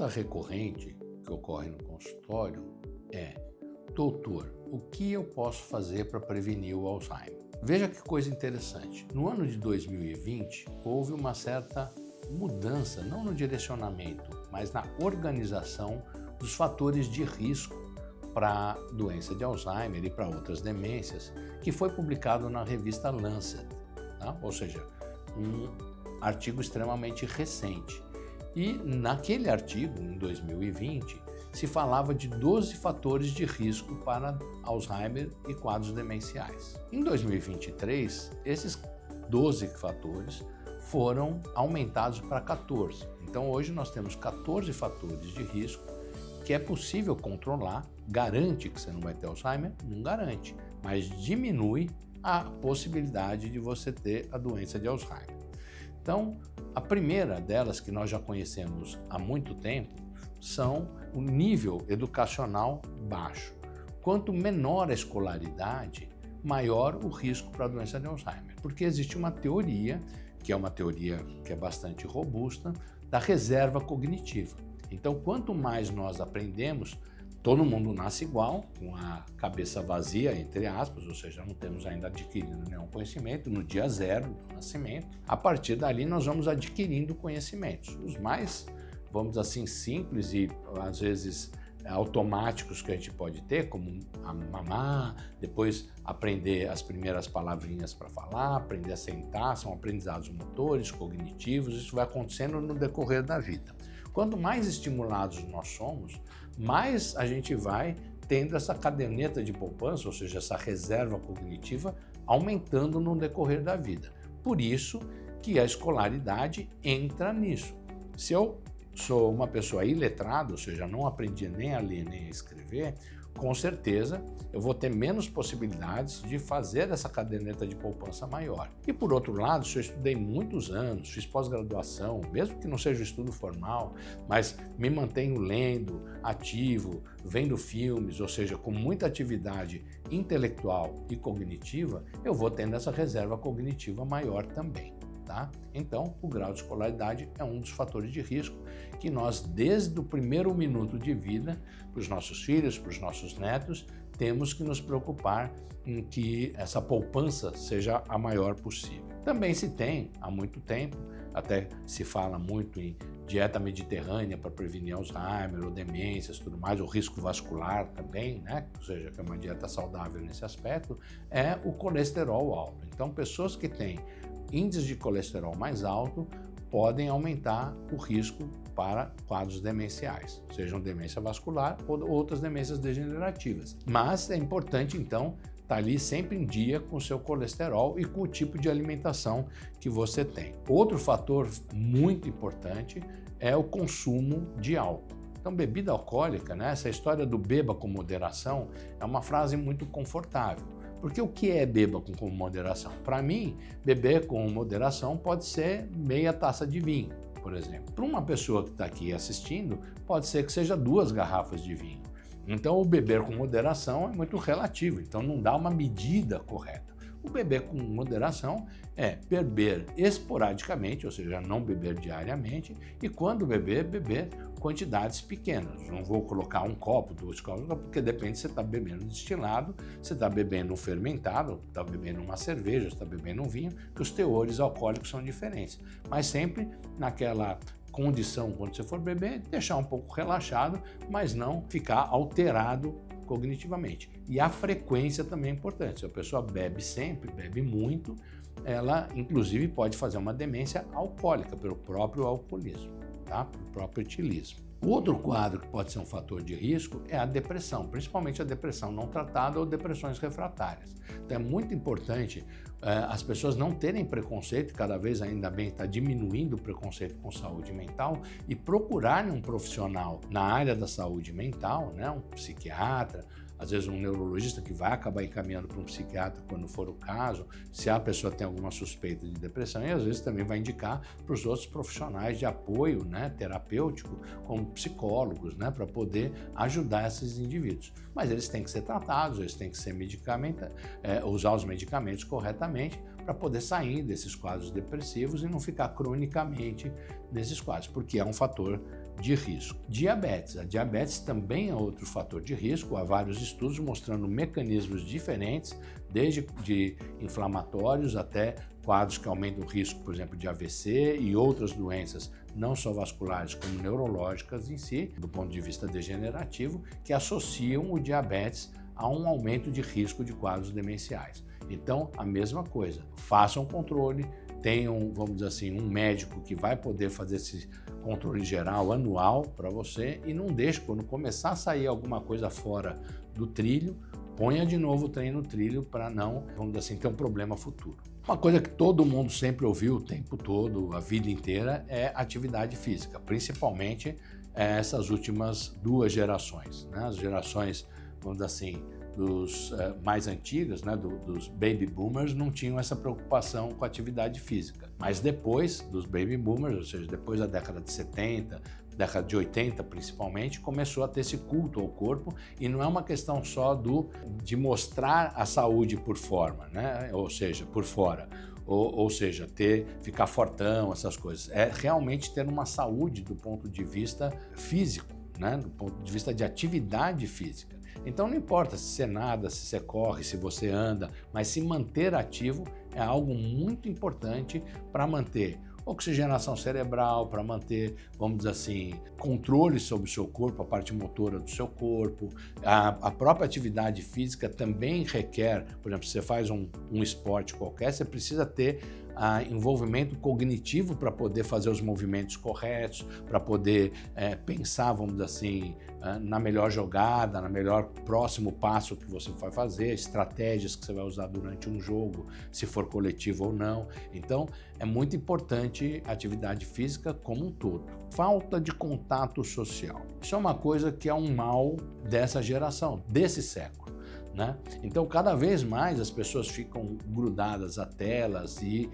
recorrente que ocorre no consultório é: doutor, o que eu posso fazer para prevenir o Alzheimer? Veja que coisa interessante. No ano de 2020, houve uma certa mudança, não no direcionamento, mas na organização dos fatores de risco para a doença de Alzheimer e para outras demências, que foi publicado na revista Lancet, tá? Ou seja, um artigo extremamente recente. E naquele artigo, em 2020, se falava de 12 fatores de risco para Alzheimer e quadros demenciais. Em 2023, esses 12 fatores foram aumentados para 14. Então hoje nós temos 14 fatores de risco que é possível controlar. Garante que você não vai ter Alzheimer? Não garante, mas diminui a possibilidade de você ter a doença de Alzheimer. Então, a primeira delas, que nós já conhecemos há muito tempo, são o nível educacional baixo. Quanto menor a escolaridade, maior o risco para a doença de Alzheimer. Porque existe uma teoria, que é uma teoria que é bastante robusta, da reserva cognitiva. Então, quanto mais nós aprendemos, todo mundo nasce igual, com a cabeça vazia, entre aspas, ou seja, não temos ainda adquirido nenhum conhecimento no dia zero do nascimento. A partir dali, nós vamos adquirindo conhecimentos. Os mais, vamos dizer assim, simples e às vezes automáticos que a gente pode ter, como a mamar, depois aprender as primeiras palavrinhas para falar, aprender a sentar, são aprendizados motores, cognitivos, isso vai acontecendo no decorrer da vida. Quanto mais estimulados nós somos, mais a gente vai tendo essa caderneta de poupança, ou seja, essa reserva cognitiva, aumentando no decorrer da vida. Por isso que a escolaridade entra nisso. Se eu sou uma pessoa iletrada, ou seja, não aprendi nem a ler nem a escrever, com certeza eu vou ter menos possibilidades de fazer essa caderneta de poupança maior. E por outro lado, se eu estudei muitos anos, fiz pós-graduação, mesmo que não seja um estudo formal, mas me mantenho lendo, ativo, vendo filmes, ou seja, com muita atividade intelectual e cognitiva, eu vou tendo essa reserva cognitiva maior também. Tá? Então, o grau de escolaridade é um dos fatores de risco que nós, desde o primeiro minuto de vida, para os nossos filhos, para os nossos netos, temos que nos preocupar em que essa poupança seja a maior possível. Também se tem, há muito tempo, até se fala muito em dieta mediterrânea para prevenir Alzheimer ou demências, tudo mais, o risco vascular também, né? Ou seja, que é uma dieta saudável nesse aspecto, é o colesterol alto. Então, pessoas que têm índices de colesterol mais alto podem aumentar o risco para quadros demenciais, sejam demência vascular ou outras demências degenerativas. Mas é importante, então, estar ali sempre em dia com o seu colesterol e com o tipo de alimentação que você tem. Outro fator muito importante é o consumo de álcool. Então, bebida alcoólica, né, essa história do beba com moderação, é uma frase muito confortável. Porque o que é beba com moderação? Para mim, beber com moderação pode ser meia taça de vinho, por exemplo. Para uma pessoa que está aqui assistindo, pode ser que seja 2 garrafas de vinho. Então, o beber com moderação é muito relativo, então não dá uma medida correta. O beber com moderação é beber esporadicamente, ou seja, não beber diariamente, e quando beber, beber quantidades pequenas. Não vou colocar 1 copo, 2 copos, porque depende se você está bebendo destilado, se está bebendo um fermentado, está bebendo uma cerveja, está bebendo um vinho, que os teores alcoólicos são diferentes. Mas sempre naquela condição, quando você for beber, deixar um pouco relaxado, mas não ficar alterado cognitivamente. E a frequência também é importante. Se a pessoa bebe sempre, bebe muito, ela inclusive pode fazer uma demência alcoólica pelo próprio alcoolismo, tá? Pelo próprio etilismo. O outro quadro que pode ser um fator de risco é a depressão, principalmente a depressão não tratada ou depressões refratárias. Então é muito importante as pessoas não terem preconceito, cada vez ainda bem está diminuindo o preconceito com saúde mental, e procurarem um profissional na área da saúde mental, né, um psiquiatra, às vezes um neurologista que vai acabar encaminhando para um psiquiatra quando for o caso, se a pessoa tem alguma suspeita de depressão, e às vezes também vai indicar para os outros profissionais de apoio, né, terapêutico, como psicólogos, né, para poder ajudar esses indivíduos. Mas eles têm que ser tratados, eles têm que ser usar os medicamentos corretamente para poder sair desses quadros depressivos e não ficar cronicamente nesses quadros, porque é um fator de risco. Diabetes. A diabetes também é outro fator de risco. Há vários estudos mostrando mecanismos diferentes, desde de inflamatórios até quadros que aumentam o risco, por exemplo, de AVC e outras doenças, não só vasculares como neurológicas em si, do ponto de vista degenerativo, que associam o diabetes a um aumento de risco de quadros demenciais. Então, a mesma coisa, façam controle, tenham, vamos dizer assim, um médico que vai poder fazer esse controle geral anual para você e não deixe, quando começar a sair alguma coisa fora do trilho, ponha de novo o trem no trilho para não, vamos dizer assim, ter um problema futuro. Uma coisa que todo mundo sempre ouviu o tempo todo, a vida inteira, é atividade física, principalmente essas últimas duas gerações, né? As gerações, vamos dizer assim, dos mais antigas, né, dos baby boomers, não tinham essa preocupação com a atividade física. Mas depois dos baby boomers, ou seja, depois da década de 70, década de 80 principalmente, começou a ter esse culto ao corpo e não é uma questão só de mostrar a saúde por forma, né? Ou seja, por fora. Ou seja, ficar fortão, essas coisas. É realmente ter uma saúde do ponto de vista físico, né? Do ponto de vista de atividade física. Então não importa se você nada, se você corre, se você anda, mas se manter ativo é algo muito importante para manter oxigenação cerebral, para manter, vamos dizer assim, controle sobre o seu corpo, a parte motora do seu corpo. A própria atividade física também requer, por exemplo, se você faz um esporte qualquer, você precisa ter envolvimento cognitivo para poder fazer os movimentos corretos, para poder pensar, vamos dizer assim, na melhor jogada, na melhor próximo passo que você vai fazer, estratégias que você vai usar durante um jogo, se for coletivo ou não. Então, é muito importante a atividade física como um todo. Falta de contato social. Isso é uma coisa que é um mal dessa geração, desse século, né? Então, cada vez mais as pessoas ficam grudadas a telas e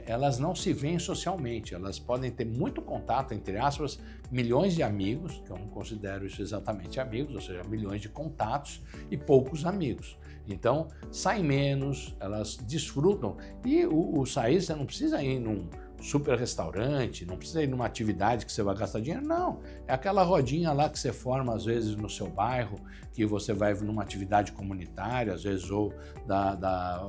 elas não se veem socialmente. Elas podem ter muito contato, entre aspas, milhões de amigos, que eu não considero isso exatamente amigos, ou seja, milhões de contatos e poucos amigos. Então, saem menos, elas desfrutam. E o sair, você não precisa ir num super restaurante, não precisa ir numa atividade que você vai gastar dinheiro, não. É aquela rodinha lá que você forma, às vezes, no seu bairro, que você vai numa atividade comunitária, às vezes, ou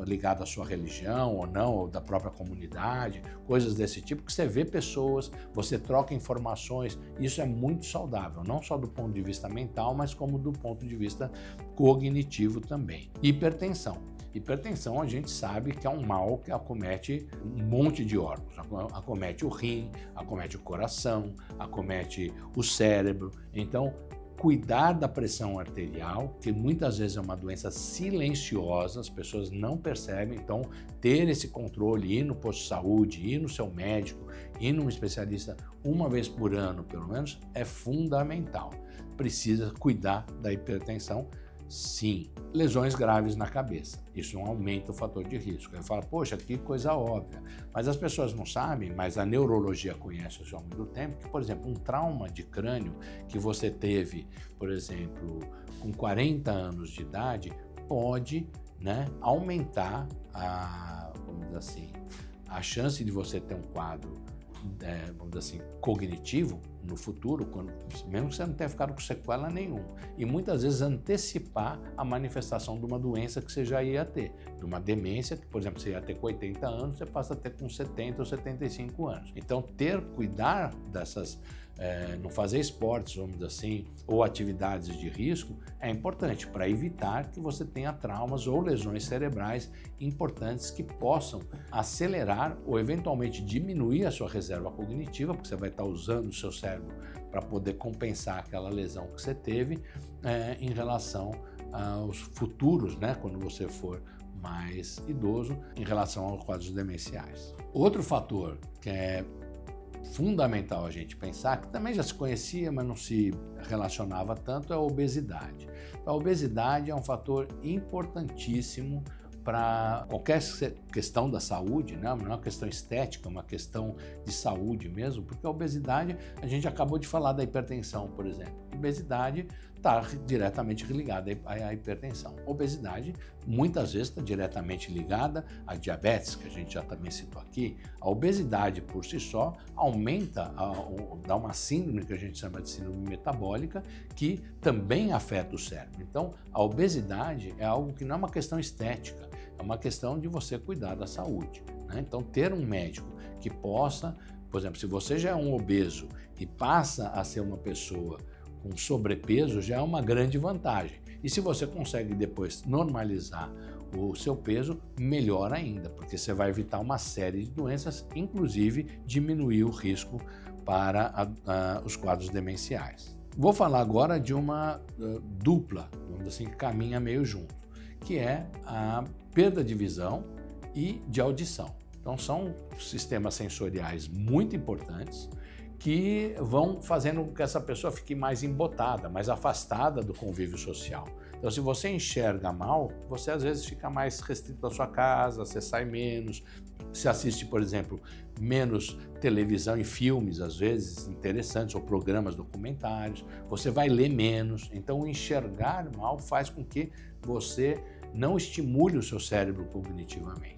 ligada à sua religião, ou não, ou da própria comunidade, coisas desse tipo, que você vê pessoas, você troca informações, isso é muito saudável, não só do ponto de vista mental, mas como do ponto de vista cognitivo também. Hipertensão. Hipertensão, a gente sabe que é um mal que acomete um monte de órgãos. Acomete o rim, acomete o coração, acomete o cérebro. Então, cuidar da pressão arterial, que muitas vezes é uma doença silenciosa, as pessoas não percebem. Então, ter esse controle, ir no posto de saúde, ir no seu médico, ir num especialista uma vez por ano, pelo menos, é fundamental. Precisa cuidar da hipertensão. Sim, lesões graves na cabeça, isso aumenta o fator de risco. Eu falo, poxa, que coisa óbvia, mas as pessoas não sabem, mas a neurologia conhece isso ao longo do tempo, que, por exemplo, um trauma de crânio que você teve, por exemplo, com 40 anos de idade, pode, né, aumentar vamos dizer assim, a chance de você ter um quadro, vamos dizer assim, cognitivo no futuro, mesmo que você não tenha ficado com sequela nenhuma, e muitas vezes antecipar a manifestação de uma doença que você já ia ter, de uma demência que, por exemplo, você ia ter com 80 anos, você passa a ter com 70 ou 75 anos. Então, cuidar dessas, não fazer esportes, vamos dizer assim, ou atividades de risco, é importante para evitar que você tenha traumas ou lesões cerebrais importantes que possam acelerar ou eventualmente diminuir a sua reserva cognitiva, porque você vai estar usando o seu cérebro para poder compensar aquela lesão que você teve em relação aos futuros, né, quando você for mais idoso, em relação aos quadros demenciais. Outro fator que é fundamental a gente pensar, que também já se conhecia, mas não se relacionava tanto, é a obesidade. A obesidade é um fator importantíssimo para qualquer questão da saúde, né? Não é uma questão estética, é uma questão de saúde mesmo, porque a obesidade, a gente acabou de falar da hipertensão, por exemplo. A obesidade está diretamente ligada à hipertensão. Obesidade, muitas vezes, está diretamente ligada à diabetes, que a gente já também citou aqui. A obesidade, por si só, aumenta, dá uma síndrome que a gente chama de síndrome metabólica, que também afeta o cérebro. Então, a obesidade é algo que não é uma questão estética, é uma questão de você cuidar da saúde, né? Então, ter um médico que possa, por exemplo, se você já é um obeso e passa a ser uma pessoa com sobrepeso, já é uma grande vantagem. E se você consegue depois normalizar o seu peso, melhor ainda, porque você vai evitar uma série de doenças, inclusive diminuir o risco para os quadros demenciais. Vou falar agora de uma dupla, vamos dizer assim, que caminha meio junto, que é a perda de visão e de audição. Então são sistemas sensoriais muito importantes que vão fazendo com que essa pessoa fique mais embotada, mais afastada do convívio social. Então, se você enxerga mal, você às vezes fica mais restrito à sua casa, você sai menos, você assiste, por exemplo, menos televisão e filmes, às vezes, interessantes, ou programas documentários, você vai ler menos. Então, o enxergar mal faz com que você não estimule o seu cérebro cognitivamente.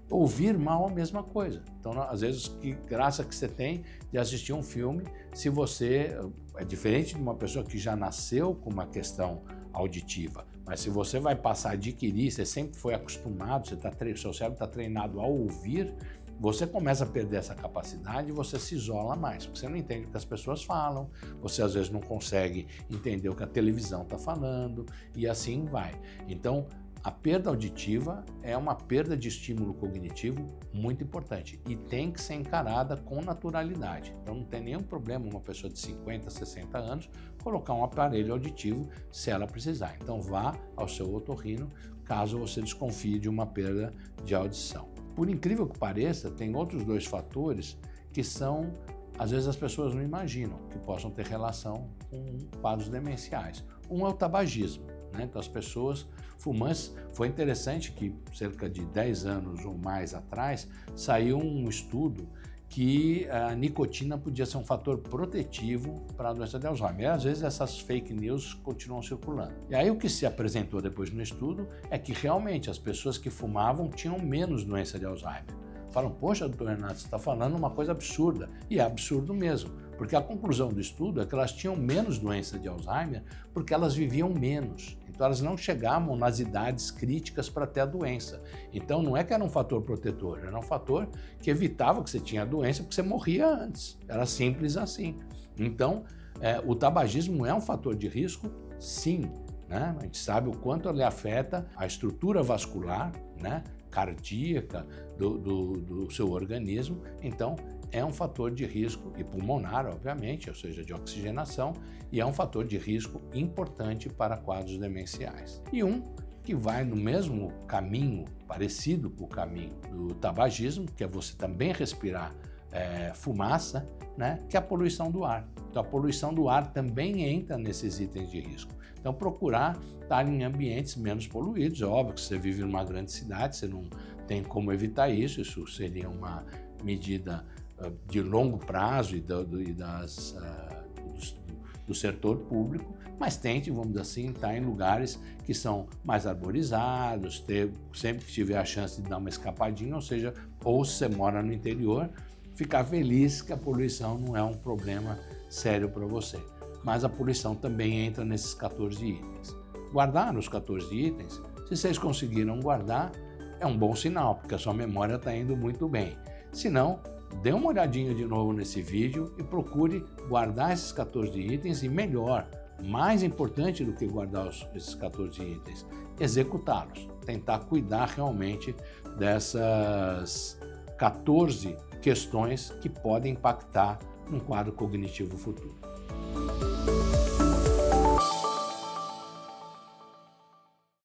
Ouvir mal é a mesma coisa. Então, às vezes, que graça que você tem de assistir um filme, se você é diferente de uma pessoa que já nasceu com uma questão auditiva, mas se você vai passar a adquirir, você sempre foi acostumado, seu cérebro está treinado a ouvir, você começa a perder essa capacidade e você se isola mais, porque você não entende o que as pessoas falam, você às vezes não consegue entender o que a televisão está falando e assim vai. Então, a perda auditiva é uma perda de estímulo cognitivo muito importante e tem que ser encarada com naturalidade. Então não tem nenhum problema uma pessoa de 50, 60 anos colocar um aparelho auditivo se ela precisar. Então vá ao seu otorrino caso você desconfie de uma perda de audição. Por incrível que pareça, tem outros dois fatores que são, às vezes as pessoas não imaginam que possam ter relação com quadros demenciais. Um é o tabagismo, né? Então as pessoas fumantes, foi interessante que cerca de 10 anos ou mais atrás saiu um estudo que a nicotina podia ser um fator protetivo para a doença de Alzheimer. E às vezes essas fake news continuam circulando. E aí o que se apresentou depois no estudo é que realmente as pessoas que fumavam tinham menos doença de Alzheimer. Falam, poxa, doutor Renato, você está falando uma coisa absurda. E é absurdo mesmo, porque a conclusão do estudo é que elas tinham menos doença de Alzheimer porque elas viviam menos. Então elas não chegavam nas idades críticas para ter a doença. Então não é que era um fator protetor, era um fator que evitava que você tinha a doença porque você morria antes. Era simples assim. Então o tabagismo é um fator de risco? Sim. Né? A gente sabe o quanto ele afeta a estrutura vascular, né? Cardíaca do seu organismo, então é um fator de risco, e pulmonar, obviamente, ou seja, de oxigenação, e é um fator de risco importante para quadros demenciais. E um que vai no mesmo caminho, parecido com o caminho do tabagismo, que é você também respirar fumaça, né? Que é a poluição do ar. Então a poluição do ar também entra nesses itens de risco. Então procurar estar em ambientes menos poluídos. É óbvio que você vive numa grande cidade, você não tem como evitar isso, isso seria uma medida de longo prazo do setor público, mas tente, vamos dizer assim, estar em lugares que são mais arborizados, sempre que tiver a chance de dar uma escapadinha, ou seja, ou se você mora no interior, ficar feliz que a poluição não é um problema sério para você. Mas a poluição também entra nesses 14 itens. Guardar os 14 itens, se vocês conseguiram guardar, é um bom sinal, porque a sua memória está indo muito bem. Se não, dê uma olhadinha de novo nesse vídeo e procure guardar esses 14 itens e melhor, mais importante do que guardar esses 14 itens, executá-los, tentar cuidar realmente dessas 14 questões que podem impactar num quadro cognitivo futuro.